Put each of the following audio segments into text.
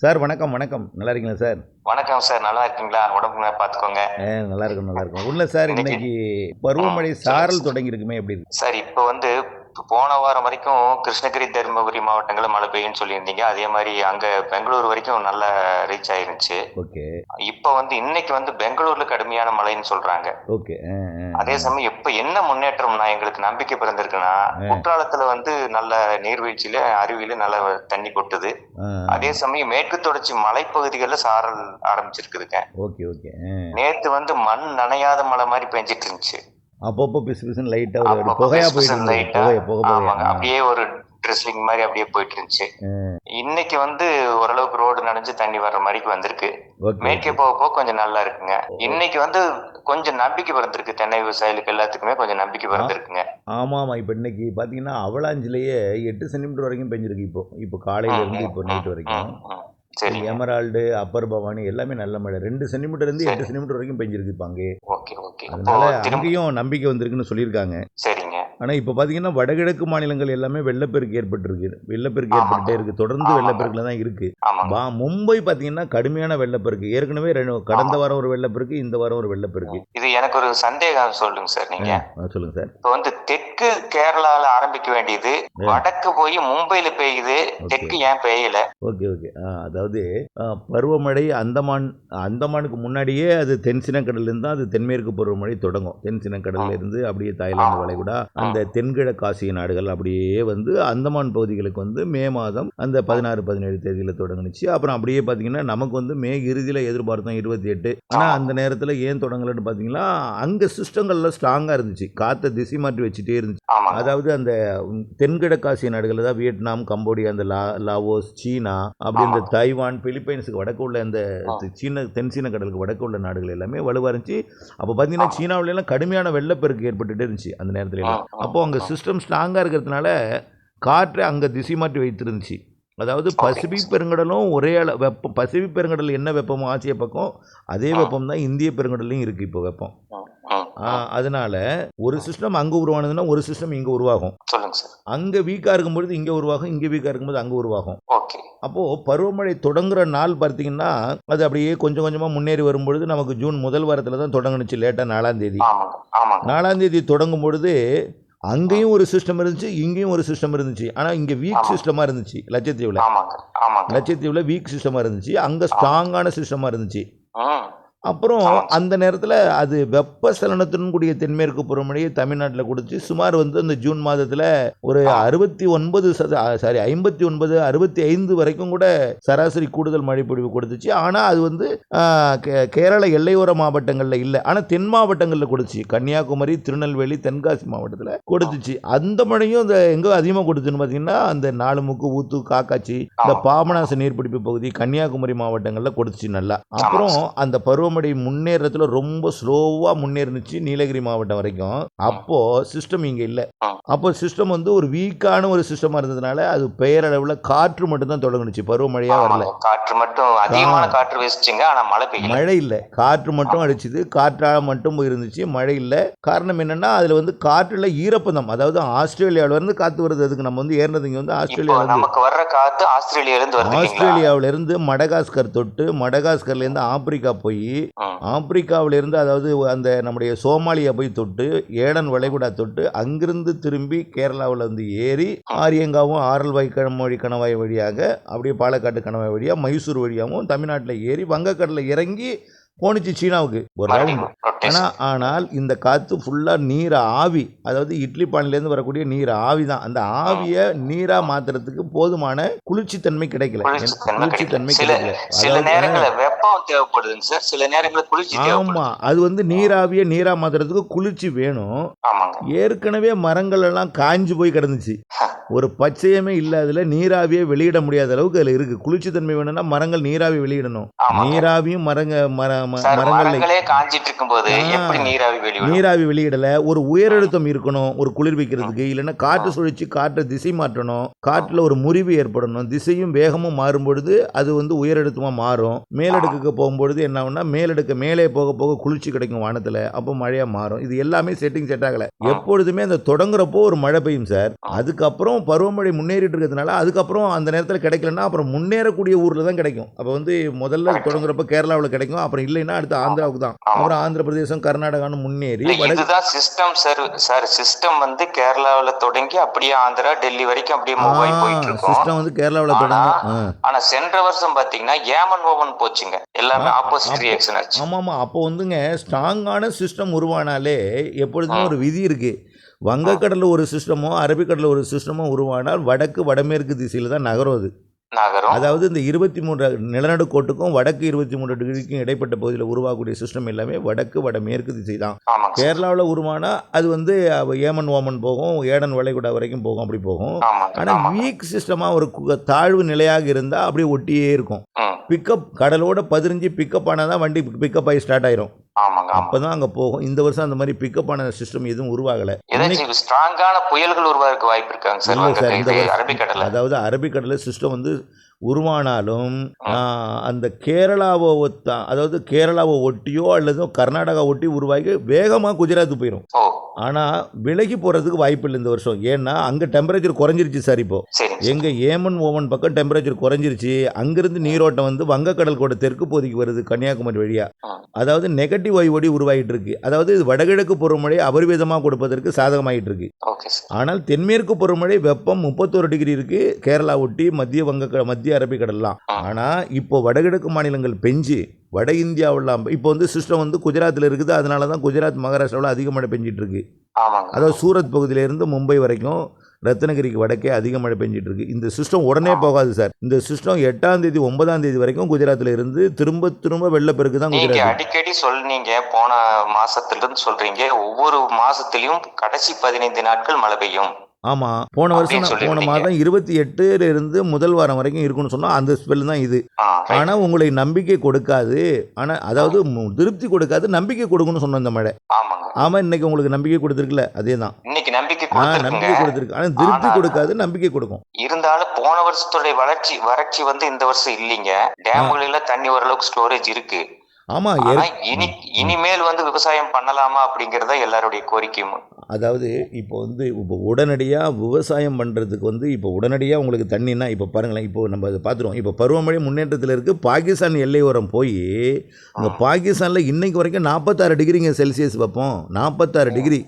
Sir வணக்கம் வணக்கம். நல்லா இருக்கீங்களா சார்? வணக்கம் சார். நல்லா இருக்கீங்களா? உடம்புல பார்த்துக்கோங்க. நல்லா இருக்கும் நல்லா இருக்கும். உள்ள சார் இன்னைக்கு இன்னைக்கு பருவமழை சொல்லுங்க சாரல் சார். தொடங்கி இருக்குமே எப்படி இருக்கு? சார் இப்போ போன வாரம் வரைக்கும் கிருஷ்ணகிரி, தருமபுரி மாவட்டங்கள்ல மழை பெய்யும்னு சொல்லியிருந்தீங்க. அதே மாதிரி அங்க பெங்களூர் வரைக்கும் நல்லா ரீச் ஆயிருந்துச்சு. ஓகே இப்போ இன்னைக்கு பெங்களூர்ல கடுமையான மழைன்னு சொல்றாங்க. ஓகே. அதே சமயம் இப்ப என்ன முன்னேற்றம்னா எங்களுக்கு நம்பிக்கை பிறந்திருக்குன்னா, குற்றாலத்துல நல்ல நீர்வீழ்ச்சியில அருவியில நல்ல தண்ணி கொட்டுது. அதே சமயம் மேற்கு தொடர்ச்சி மலைப்பகுதிகள்ல சாரல் ஆரம்பிச்சிருக்குதுங்க. Okay okay. நேத்து மண் நனையாத மழை மாதிரி பெஞ்சிட்டு இருந்துச்சு. அப்பப்போ பிசு பிசுன்னு லைட்டா ஒரு அப்பப்ப புகையா பிசு போயிட்டு பிசுன்னு இருந்தது. லைட்டா புகை ஆமாங்க. புகையா. அப்படியே ஒரு ட்ரெஸ்லிங் மாதிரி அப்படியே போயிட்டு இருந்துச்சு. இன்னைக்கு ஓரளவுக்கு ரோடு நனைஞ்சு தண்ணி வர்ற மாதிரிக்கு வந்திருக்கு. ஓகே மேற்கே ஓகே. போக போக கொஞ்சம் நல்லா இருக்குங்க. இன்னைக்கு கொஞ்சம் நம்பிக்கை பிறந்திருக்கு. தென்னை விவசாயிகளுக்கு எல்லாத்துக்குமே கொஞ்சம் நம்பிக்கை பிறந்திருக்குங்க. ஆமா ஆமா. இப்போ இன்னைக்கு பாத்தீங்கன்னா அவலாஞ்சிலேயே 8 சென்டிமீட்டர் வரைக்கும் பெஞ்சிருக்கு. இப்போ காலையில இருந்து இப்போ நைட் வரைக்கும். சரிங்க. எமரால்டு, அப்பர் பவானி எல்லாமே நல்ல மழை. 2 சென்டிமீட்டர் இருந்து 8 சென்டிமீட்டர் வரைக்கும் பெஞ்சிருக்கு இப்போ அங்கே. Okay okay. அதனால அங்கேயும் நம்பிக்கை வந்திருக்குன்னு சொல்லியிருக்காங்க. சரிங்க. ஆனால் இப்போ பார்த்தீங்கன்னா வடகிழக்கு மாநிலங்கள் எல்லாமே வெள்ளப்பெருக்கு ஏற்பட்டுருக்கு. வெள்ளப்பெருக்கு ஏற்பட்டுட்டே இருக்குது. தொடர்ந்து வெள்ளப்பெருக்கில் தான் இருக்குது. மும்பை பார்த்தீங்கன்னா கடுமையான வெள்ளப்பெருக்கு. ஏற்கனவே கடந்த வாரம் ஒரு வெள்ளப்பெருக்கு, இந்த வாரம் ஒரு வெள்ளப்பெருக்கு. இது எனக்கு ஒரு சந்தேகம் சொல்லுங்க சார். நீங்க சொல்லுங்க சார். இப்போ தெற்கு கேரளால ஆரம்பிக்க வேண்டியது வடக்கு போய் மும்பையில பெய்யுது. தெற்கு ஏன் பெய்யல? Okay okay. அதாவது பருவமழை அந்தமானுக்கு முன்னாடியே அது தென்சினக்கடல்ல இருந்து தான் அது தென்மேற்கு பருவமழை தொடங்கும். தென்சினக்கடல்ல இருந்து அப்படியே தாய்லாந்து வளைகுடா அந்த தென்கிழக்கு ஆசிய நாடுகள் அப்படியே அந்தமான் பகுதிகளுக்கு மே மாதம் அந்த 16, 17 தேதியில் தொடங்குனுச்சு. அப்புறம் அப்படியே பார்த்தீங்கன்னா நமக்கு மே இறுதியில் எதிர்பார்த்தோம் 28. ஆனால் அந்த நேரத்தில் ஏன் தொடங்கலன்னு பார்த்தீங்கன்னா அங்கே சிஸ்டங்கள்லாம் ஸ்ட்ராங்காக இருந்துச்சு. காற்றை திசை மாற்றி வச்சுட்டே இருந்துச்சு. அதாவது அந்த தென்கிழக்கு ஆசிய நாடுகள் தான் வியட்நாம், கம்போடியா, அந்த லாவோஸ், சீனா, அப்படி இந்த தைவான், பிலிப்பைன்ஸுக்கு வடக்கு உள்ள அந்த தென்சீன கடலுக்கு வடக்கு உள்ள நாடுகள் எல்லாமே வலுவாக இருந்துச்சு. அப்போ பார்த்தீங்கன்னா சீனாவில எல்லாம் கடுமையான வெள்ளப்பெருக்கு ஏற்பட்டுட்டே இருந்துச்சு அந்த நேரத்துல எல்லாம். அப்போ அங்கே சிஸ்டம் ஸ்ட்ராங்காக இருக்கிறதுனால காற்றை அங்கே திசை மாற்றி வைத்திருந்துச்சு. அதாவது பசிபிக் பெருங்கடலும் ஒரே வெப்பம். பசிபிக் பெருங்கடல் என்ன வெப்பமோ ஆசிய பக்கம், அதே வெப்பம் தான் இந்திய பெருங்கடல்லையும் இருக்குது இப்போ வெப்பம். அதனால ஒரு சிஸ்டம் அங்கே உருவானதுன்னா ஒரு சிஸ்டம் இங்கே உருவாகும். அங்கே வீக்காக இருக்கும்பொழுது இங்கே உருவாகும், இங்கே வீக்காக இருக்கும்போது அங்கே உருவாகும். அப்போது பருவமழை தொடங்குற நாள் பார்த்தீங்கன்னா அது அப்படியே கொஞ்சம் கொஞ்சமாக முன்னேறி வரும்பொழுது நமக்கு ஜூன் முதல் வாரத்தில் தான் தொடங்குனுச்சு. லேட்டாக 4ஆம் தேதி. 4ஆம் தேதி தொடங்கும் பொழுது அங்கேயும் ஒரு சிஸ்டம் இருந்துச்சு, இங்கேயும் ஒரு சிஸ்டம் இருந்துச்சு. ஆனால் இங்கே வீக் சிஸ்டமாக இருந்துச்சு. லட்சத்தீவில் வீக் சிஸ்டமாக இருந்துச்சு, அங்கே ஸ்ட்ராங்கான சிஸ்டமாக இருந்துச்சு. அப்புறம் அந்த நேரத்தில் அது வெப்பசலனத்துடன் கூடிய தென்மேற்கு பருவமழையை தமிழ்நாட்டில் கொடுத்து சுமார் அந்த ஜூன் மாதத்தில் ஒரு 59, 65 வரைக்கும் கூட சராசரி கூடுதல் மழைப்பொழிவு கொடுத்துச்சு. ஆனால் அது கேரள எல்லையோர மாவட்டங்களில் இல்லை, ஆனால் தென் மாவட்டங்களில் கொடுத்துச்சு. கன்னியாகுமரி, திருநெல்வேலி, தென்காசி மாவட்டத்தில் கொடுத்துச்சு. அந்த மழையும் எங்கே அதிகமாக கொடுத்துன்னு பார்த்தீங்கன்னா அந்த நாலுமுக்கு, ஊத்து, காக்காட்சி, இந்த பாபநாச நீர்பிடிப்பு பகுதி, கன்னியாகுமரி மாவட்டங்களில் கொடுத்துச்சு நல்லா. அப்புறம் அந்த பருவ முன்னேறத்துல ரொம்ப ஸ்லோவா முன்னேறிச்சு நீலகிரி மாவட்டம் வரைக்கும். அப்போ சிஸ்டம் இங்க இல்ல. அப்போ சிஸ்டம் ஒரு வீக்கான ஒரு சிஸ்டமா இருந்ததுனால அது பெயரளவுல காற்று மட்டும் தான் தொடங்குனுச்சு. பருவமழையா வரல. காற்று மட்டும் அதிகமான காற்று வீசுச்சுங்க. ஆனா மழை இல்ல. காற்று மட்டும் அடிச்சுது. காற்றால மட்டும் இருந்துச்சு, மழை இல்ல. காரணம் என்னன்னா அதுல காற்றுல ஈரப்பதம். அதாவது ஆஸ்திரேலியாவில இருந்து காத்து வருது. அதுக்கு நம்ம ஏறினது இங்க ஆஸ்திரேலியாவில நமக்கு வர்ற காத்து ஆஸ்திரேலியாவில இருந்து மடகாஸ்கர் தொட்டு, மடகாஸ்கர்ல இருந்து ஆப்பிரிக்கா போய், ஆப்பிரிக்காவில இருந்து அதாவது அந்த நம்முடைய சோமாலியா போய் தொட்டு, ஏடன் வளைகுடா தொட்டு, அங்கிருந்து திரும்பி கேரளாவில் ஏறி ஆரியங்காவும் ஆரல்வாய் கணவாய் வழியாக அப்படியே பாலக்காட்டு கணவாய் வழியா மைசூர் வழியாகவும் தமிழ்நாட்டில் ஏறி வங்கக்கடலில் இறங்கி போனிச்சு சீனாவுக்கு ஒரு ரவுண்டு. ஆனால் இந்த காற்று ஃபுல்லாக நீர் ஆவி, அதாவது இட்லி பானையிலேருந்து வரக்கூடிய நீர் ஆவி தான். அந்த ஆவியை நீராக மாற்றுறதுக்கு போதுமான குளிர்ச்சித்தன்மை கிடைக்கல. ஆமா, அது நீராவியை நீராக மாற்றுறதுக்கு குளிர்ச்சி வேணும். ஏற்கனவே மரங்கள் எல்லாம் காஞ்சு போய் கிடந்துச்சு. ஒரு பச்சையமே இல்லை. அதில் நீராவியை வெளியிட முடியாத அளவுக்கு அதில் இருக்கு. குளிர்ச்சித்தன்மை வேணும்னா மரங்கள் நீராவி வெளியிடணும். நீராவியும் நீராவி வெளியிடல. ஒரு உயரழுத்தம் இருக்கணும் ஒரு குளிர்விக்கிறதுக்கு. இல்லைன்னா காற்று சுழற்சி, காற்றை திசை மாற்றணும். காற்றுல ஒரு முறிவு ஏற்படணும். திசையும் வேகமும் மாறும் பொழுது அது உயரழுத்தமா மாறும். மேலடுக்கு போகும்பொழுது என்ன ஆகும்னா மேலடுக்கு மேலே போக போக குளிர்ச்சி கிடைக்கும் வானத்துல. அப்போ மழையா மாறும். இது எல்லாமே செட் ஆகல. எப்பொழுதுமே அந்த தொடங்குறப்போ ஒரு மழை பெய்யும் சார். அதுக்கப்புறம் அதுக்கப்புறம் பருவமழை முன்னேறிட்டு இருக்கிறதுனால அதுக்கப்புறம் அந்த நேரத்தில் கிடைக்கலன்னா அப்புறம் முன்னேறக்கூடிய ஊரில் தான் கிடைக்கும். அப்போ வந்து முதல்ல தொடங்குறப்ப கேரளாவில் கிடைக்கும், அப்புறம் இல்லைன்னா அடுத்து ஆந்திராவுக்கு தான், அப்புறம் ஆந்திர பிரதேசம் கர்நாடகான்னு முன்னேறி இதுதான் சிஸ்டம் சார். சிஸ்டம் வந்து கேரளாவில் தொடங்கி அப்படியே ஆந்திரா டெல்லி வரைக்கும் அப்படியே மூவ் ஆகி போயிட்டு இருக்கும். சிஸ்டம் வந்து கேரளாவில் தொடங்கும். ஆனா சென்ற வருஷம் பாத்தீங்கன்னா ஏமன் ஓவன் போச்சுங்க, எல்லாமே ஆப்போசிட் ரியாக்ஷன் ஆச்சு. ஆமாம், அப்போ வந்துங்க ஸ்ட்ராங்கான சிஸ்டம் உருவானாலே எப்பொழுதுமே ஒரு விதி இருக்குது. வங்கக்கடலில் ஒரு சிஸ்டமோ அரபிக்கடலில் ஒரு சிஸ்டமோ உருவானால் வடக்கு வடமேற்கு திசையில் தான் நகரும். அது அதாவது இந்த 23 நிலநடுக்கோட்டுக்கும் வடக்கு 23 டிகிரிக்கும் இடைப்பட்ட பகுதியில் உருவாகக்கூடிய சிஸ்டம் எல்லாமே வடக்கு வடமேற்கு திசை தான். கேரளாவில் உருவானால் அது வந்து ஏமன் ஓமன் போகும், ஏடன் வளைகுடா வரைக்கும் போகும், அப்படி போகும். ஆனால் வீக் சிஸ்டமாக ஒரு தாழ்வு நிலையாக இருந்தால் அப்படியே ஒட்டியே இருக்கும். பிக்கப் கடலோட பதிரிஞ்சு பிக்கப் ஆனால் தான் வண்டி பிக்கப் ஆகி ஸ்டார்ட் ஆயிரும். அப்பதான் அங்க போகும். இந்த வருஷம் அந்த மாதிரி பிக்கப் ஆன சிஸ்டம் எதுவும் உருவாகல. ஸ்ட்ராங்கான புயல்கள் உருவாக வாய்ப்பு இருக்காங்க சார். அதாவது அரபிக்கடல சிஸ்டம் வந்து உருவானாலும் அந்த கேரளாவை அதாவது கேரளாவை ஒட்டியோ அல்லது கர்நாடகா ஒட்டி உருவாகி வேகமாக குஜராத் போயிடும். ஆனால் விலகி போகிறதுக்கு வாய்ப்பு இல்லை இந்த வருஷம். ஏன்னா அங்கே டெம்பரேச்சர் குறைஞ்சிருச்சு சார். இப்போ எங்கள் ஏமன் ஓமன் பக்கம் டெம்பரேச்சர் குறைஞ்சிருச்சு. அங்கிருந்து நீரோட்டம் வந்து வங்கக்கடல் கூட தெற்கு பகுதிக்கு வருது கன்னியாகுமரி வழியா. அதாவது நெகட்டிவ் ஒடி உருவாகிட்டு இருக்கு. அதாவது இது வடகிழக்கு பருவமழை அபரிவிதமாக கொடுப்பதற்கு சாதகமாகிட்டு இருக்கு. ஆனால் தென்மேற்கு பருவமழை வெப்பம் 31 டிகிரி இருக்கு கேரளா ஒட்டி மத்திய அரபிக்கடல்லாம். ஆனால் இப்போ வடகிழக்கு மாநிலங்கள் பெஞ்சு வட இந்தியாவெல்லாம் இப்போ வந்து சிஸ்டம் வந்து குஜராத்தில் இருக்குது. அதனால தான் குஜராத் மகாராஷ்டிராவில் அதிக மழை பெஞ்சிட்டு இருக்கு. அதாவது சூரத் பகுதியிலேருந்து மும்பை வரைக்கும் ரத்னகிரிக்கு வடக்கே அதிக மழை பெஞ்சிட்டு இருக்கு. இந்த சிஸ்டம் உடனே போகாது சார். இந்த சிஸ்டம் 8ஆம் தேதி 9ஆம் தேதி வரைக்கும் குஜராத்தில் இருந்து திரும்ப வெள்ளப்பெருக்கு தான் குஜராத். அடிக்கடி சொன்னீங்க, போன மாசத்திலிருந்து சொல்றீங்க ஒவ்வொரு மாசத்திலையும் கடைசி 15 நாட்கள் மழை பெய்யும். ஆமாம், போன மாதம் 28 இருந்து முதல் வாரம் வரைக்கும் இருக்குன்னு சொன்னால் அந்த ஸ்பெல் தான் இது. ஆனால் உங்களை நம்பிக்கை கொடுக்காது. ஆனால் அதாவது திருப்தி கொடுக்காது, நம்பிக்கை கொடுக்குன்னு சொன்ன இந்த மழை. ஆமாம், இன்னைக்கு உங்களுக்கு நம்பிக்கை கொடுத்துருக்குல்ல, அதே தான் நம்பிக்கை கொடுத்துருக்கு. ஆனால் திருப்தி கொடுக்காது, நம்பிக்கை கொடுக்கும். இருந்தாலும் போன வருஷத்துடைய வறட்சி வந்து இந்த வருஷம் இல்லைங்க. டேம்களில் தண்ணி ஓரளவுக்கு ஸ்டோரேஜ் இருக்கு. ஆமாம், இனிமேல் வந்து விவசாயம் பண்ணலாமா அப்படிங்கிறத எல்லாருடைய கோரிக்கையும். அதாவது இப்போ உடனடியாக விவசாயம் பண்ணுறதுக்கு இப்போ உடனடியாக உங்களுக்கு தண்ணின்னா இப்போ பாருங்களேன், இப்போ நம்ம அதை பார்த்துருவோம். இப்போ பருவமழை முன்னேற்றத்தில் இருக்குது. பாகிஸ்தான் எல்லையோரம் போய் அங்கே பாகிஸ்தானில் இன்னைக்கு வரைக்கும் 46 டிகிரிங்க செல்சியஸ் வைப்போம். 46 டிகிரி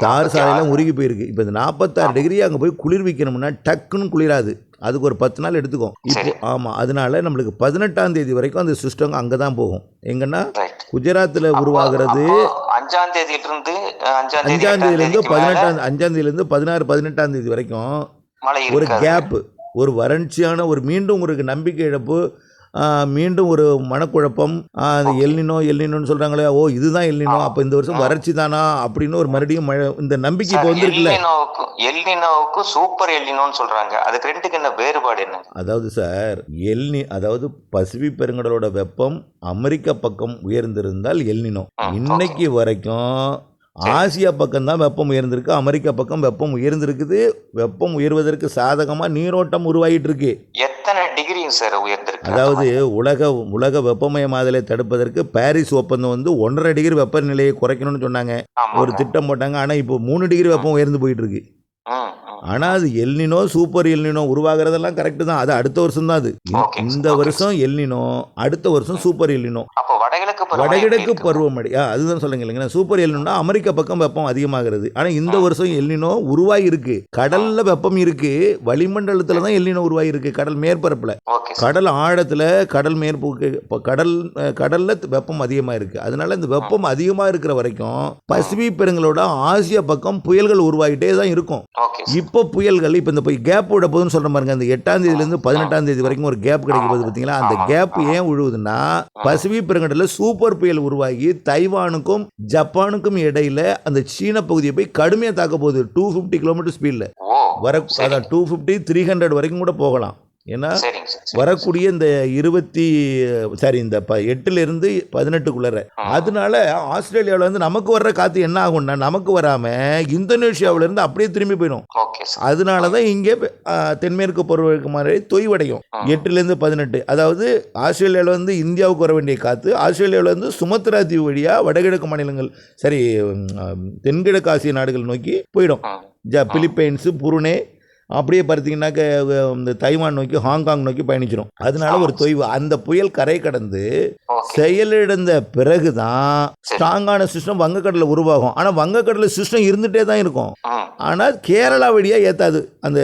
தார் சாலையெல்லாம் உருகி போயிருக்கு. இப்போ இந்த 46 டிகிரி அங்கே போய் குளிர்விக்கணும்னா டக்குன்னு குளிராது. அதுக்கு ஒரு 10 நாள் எடுத்துக்கும். இப்போ ஆமாம், அதனால நம்மளுக்கு 18ஆம் தேதி வரைக்கும் அந்த சிஸ்டம் அங்கே தான் போகும். எங்கன்னா குஜராத்தில் உருவாகிறது 5ஆம் தேதியிலிருந்து 16 18ஆம் தேதி வரைக்கும் ஒரு கேப்பு, ஒரு வறட்சியான ஒரு மீண்டும் ஒரு நம்பிக்கை இழப்பு, மீண்டும் ஒரு மனக்குழப்பம். அந்த எல்னினோன்னு சொல்கிறாங்களே, ஓ இதுதான் எல்னினோ, அப்போ இந்த வருஷம் வறட்சி தானா அப்படின்னு ஒரு மறுபடியும் மழை, இந்த நம்பிக்கை இப்போ வந்துருக்குல்ல. எல்னினோவுக்கு சூப்பர் எல்னினோன்னு சொல்கிறாங்க. அதுக்கு ரெண்டுக்கு என்ன வேறுபாடு என்ன? அதாவது சார், அதாவது பசிபிக் பெருங்கடலோட வெப்பம் அமெரிக்கா பக்கம் உயர்ந்திருந்தால் எல்னினோ. இன்னைக்கு வரைக்கும் ஆசியா பக்கம் தான் வெப்பம் உயர்ந்திருக்கு, அமெரிக்கா பக்கம் வெப்பம் உயர்ந்திருக்குது. வெப்பம் உயர்வதற்கு சாதகமாக நீரோட்டம் உருவாகிட்டு இருக்கு. எத்தனை டிகிரி சார் உயர்ந்திருக்கு? அதாவது உலக வெப்பமயமாதலை தடுப்பதற்கு பாரிஸ் ஒப்பந்தம் 1.5 டிகிரி வெப்பநிலையை குறைக்கணும்னு சொன்னாங்க, ஒரு திட்டம் போட்டாங்க. ஆனால் இப்போ 3 டிகிரி வெப்பம் உயர்ந்து போயிட்டு இருக்கு. ஆனால் அது எல்னினோ சூப்பர் எல்னினோ உருவாகிறதெல்லாம் கரெக்டு தான். அது அடுத்த வருஷம் தான். அது இந்த வருஷம் எல்னினோ, அடுத்த வருஷம் சூப்பர் எல்னினோ. வடகிழக்கு பருவமழை அதுதான் சொல்லுங்க இல்லைங்களா. சூப்பர் எல்னினோனா அமெரிக்கா பக்கம் வெப்பம் அதிகமாகிறது. ஆனால் இந்த வருஷம் எல்னினோ உருவாகி இருக்கு. கடல்ல வெப்பம் இருக்கு, வளிமண்டலத்துல தான் எல்னினோ உருவாகி இருக்கு. கடல் மேற்பரப்புல, கடல் ஆழத்துல, கடல் மேற்புக்கு, கடல்ல வெப்பம் அதிகமாக இருக்கு. அதனால இந்த வெப்பம் அதிகமாக இருக்கிற வரைக்கும் பசிபிக் பெருங்கலோட ஆசியா பக்கம் புயல்கள் உருவாகிட்டே தான் இருக்கும். இப்போ புயல்கள் இப்போ இந்த கேப் விட போதுன்னு சொல்ற பாருங்க. அந்த 8ஆம் தேதியிலேருந்து 18ஆம் தேதி வரைக்கும் ஒரு கேப் கிடைக்கும் போது பார்த்தீங்களா, அந்த கேப் ஏன் விழுவுதுன்னா பசிபிக் பெருங்கடலில் சூப்பர் புயல் உருவாகி தைவானுக்கும் ஜப்பானுக்கும் இடையில அந்த சீன பகுதியை போய் கடுமையாக தாக்க போகுது. 250 கிலோமீட்டர் ஸ்பீடில் அதான் 250 300 வரைக்கும் கூட போகலாம். ஏன்னா வரக்கூடிய இந்த 8லேருந்து 18க்குள்ள. அதனால ஆஸ்திரேலியாவில் நமக்கு வர்ற காற்று என்ன ஆகும்னா, நமக்கு வராமல் இந்தோனேஷியாவிலேருந்து அப்படியே திரும்பி போயிடும். அதனால தான் இங்கே தென்மேற்கு பருவமழை மழை தொய்வடையும் 8லேருந்து 18. அதாவது ஆஸ்திரேலியாவிலேருந்து இந்தியாவுக்கு வர வேண்டிய காற்று ஆஸ்திரேலியாவிலேருந்து சுமத்ரா தீவு வழியாக வடகிழக்கு மாநிலங்கள், தென்கிழக்கு ஆசிய நாடுகள் நோக்கி போயிடும். பிலிப்பைன்ஸு, புருனே, அப்படியே பார்த்தீங்கன்னாக்க இந்த தைவான் நோக்கி ஹாங்காங் நோக்கி பயணிச்சிடும். அதனால ஒரு தொய்வு. அந்த புயல் கரை கடந்து செயலிழந்த பிறகுதான் ஸ்ட்ராங்கான சிஸ்டம் வங்கக்கடலில் உருவாகும். ஆனால் வங்கக்கடலில் சிஸ்டம் இருந்துகிட்டே தான் இருக்கும். ஆனால் கேரளா வழியாக ஏற்றாது அந்த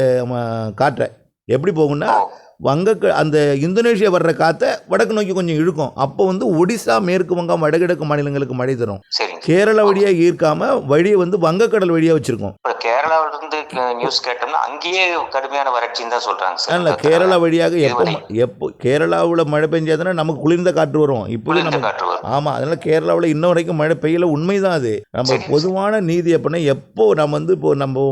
காற்றை. எப்படி போகும்னா அந்த இந்தோனேஷியா வர்ற காற்றை வடக்கு நோக்கி கொஞ்சம் இழுக்கும். அப்போ வந்து ஒடிசா, மேற்கு வங்கம், வடகிழக்கு மாநிலங்களுக்கு மழை தரும். கேரளா வழியாக ஈர்க்காம வழியை வந்து வங்கக்கடல் வழியாக வச்சிருக்கோம். கேரளாவிலிருந்து நியூஸ் கேட்டோம்னா அங்கேயே கடுமையான வறட்சின்னு தான் சொல்றாங்க. இல்லை, கேரளா வழியாக எப்போ கேரளாவில் மழை பெஞ்சாதுன்னா நமக்கு குளிர்ந்த காற்று வரும். இப்போது நம்ம ஆமாம், அதனால கேரளாவில் இன்ன வரைக்கும் மழை பெய்யல. உண்மைதான் அது. நம்ம பொதுவான நீதி எப்படின்னா, எப்போ நம்ம வந்து இப்போ நம்ம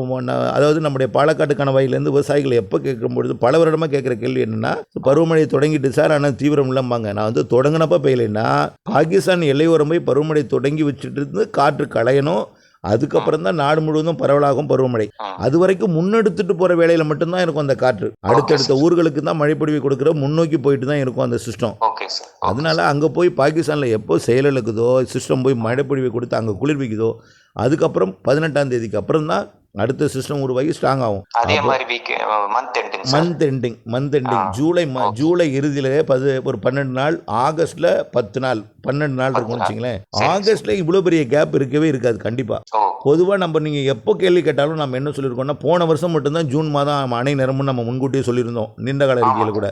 அதாவது நம்முடைய பாலக்காட்டு கணவாயிலேருந்து விவசாயிகள் எப்போ கேட்கும்பொழுது பல வருடமாக கேட்குற கேள்வி என்னன்னா, பருவமழை தொடங்கிட்டு சார், ஆனால் தீவிரம் இல்லம்பாங்க. நான் வந்து தொடங்கினப்ப பெய்யலைன்னா பாகிஸ்தான் எல்லையோரம் போய் பருவமழை தொடங்கி வச்சுட்டு இருந்து காற்று களையணும். அதுக்கப்புறம் தான் நாடு முழுவதும் பரவலாகும் பருவமழை. அது வரைக்கும் முன்னெடுத்துட்டு போற வேலையில மட்டும்தான் இருக்கும் அந்த காற்று. அடுத்தடுத்த ஊர்களுக்கு தான் மழை பொழிவு கொடுக்குற முன்னோக்கி போயிட்டு தான் இருக்கும் அந்த சிஸ்டம். அதனால அங்க போய் பாகிஸ்தான்ல எப்போ செயலிழக்குதோ, சிஸ்டம் போய் மழை பொழிவை கொடுத்து அங்க குளிர்விக்குதோ, அதுக்கப்புறம் 18ஆம் தேதிக்கு அப்புறம் தான் அடுத்த சிஸ்டம் உருவாகி ஸ்ட்ராங் ஆகும். மந்த் எண்டிங் ஜூலை இறுதியிலே ஒரு 12 நாள், ஆகஸ்ட்ல 10 நாள், 12 நாள் இருக்கும்னு வச்சுங்களேன். ஆகஸ்ட்ல இவ்வளவு பெரிய கேப் இருக்கவே இருக்காது கண்டிப்பா. பொதுவா நம்ம நீங்க எப்போ கேள்வி கேட்டாலும் நம்ம என்ன சொல்லியிருக்கோம்னா, போன வருஷம் மட்டும்தான் ஜூன் மாதம் அணை நிரம்பும் நம்ம முன்கூட்டியே சொல்லியிருந்தோம் நீண்டகால அறிக்கையில கூட.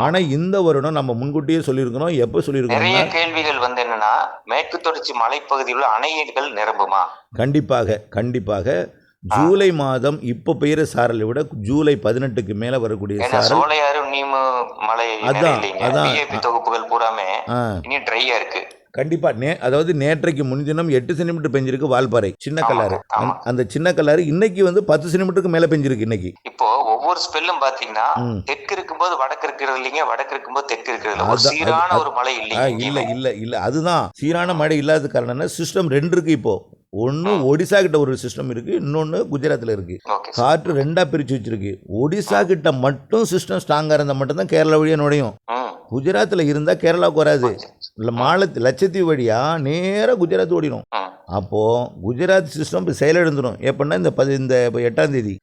ஆனா இந்த வருடம் நம்ம முன்கூட்டியே சொல்லியிருக்கணும். எப்போ சொல்லியிருக்கோம்? நிறைய கேள்விகள் வந்து என்னன்னா, மேற்கு தொடர்ச்சி மலைப்பகுதியில் உள்ள அணைகள் நிரம்புமா? கண்டிப்பாக ஜூலை மாதம் இப்போ பெய்கிற சாரலை விட ஜூலை 18க்கு மேல வரக்கூடிய சாரல், சோலையாறு நீமு மலை, அதான் தொகுப்புகள் பூராமே இனி ட்ரையா இருக்கு. கண்டிப்பா. அதாவது நேற்றைக்கு முன்தினம் 8 சென்டிமீட்டர் பெஞ்சிருக்கு வால்பாறை சின்ன கல்லாறு. அந்த சின்ன கல்லாறு இன்னைக்கு வந்து 10 சென்டிமீட்டருக்கு மேல பெஞ்சிருக்கு இன்னைக்கு. இப்போ ஒவ்வொரு ஸ்பெல்லும் பாத்தீங்கன்னா, தெற்கு இருக்கும்போது வடக்கு இருக்கிறது இல்லைங்க, வடக்கு இருக்கும்போது தெற்கு இருக்கிறது. சீரான ஒரு மழை இல்ல. அதுதான் சீரான மழை இல்லாத காரணம்னா சிஸ்டம் 2 இருக்கு. இப்போ ஒன்று ஒடிசா கிட்ட ஒரு சிஸ்டம் இருக்கு, இன்னொன்று குஜராத்தில் இருக்கு. காற்று 2ஆ பிரிச்சு வச்சிருக்கு. ஒடிசா கிட்ட மட்டும் சிஸ்டம் ஸ்ட்ராங்கா இருந்தால் மட்டும்தான் கேரளா வழியா நுழையும். குஜராத்தில் இருந்தால் கேரளாவுக்கு வராது. லட்சத்தீவு வழியா நேராக குஜராத் ஓடிடும். அப்போ குஜராத் சிஸ்டம் செயலிழந்துடும். எப்படின்னா இந்த 8ஆம் தேதி.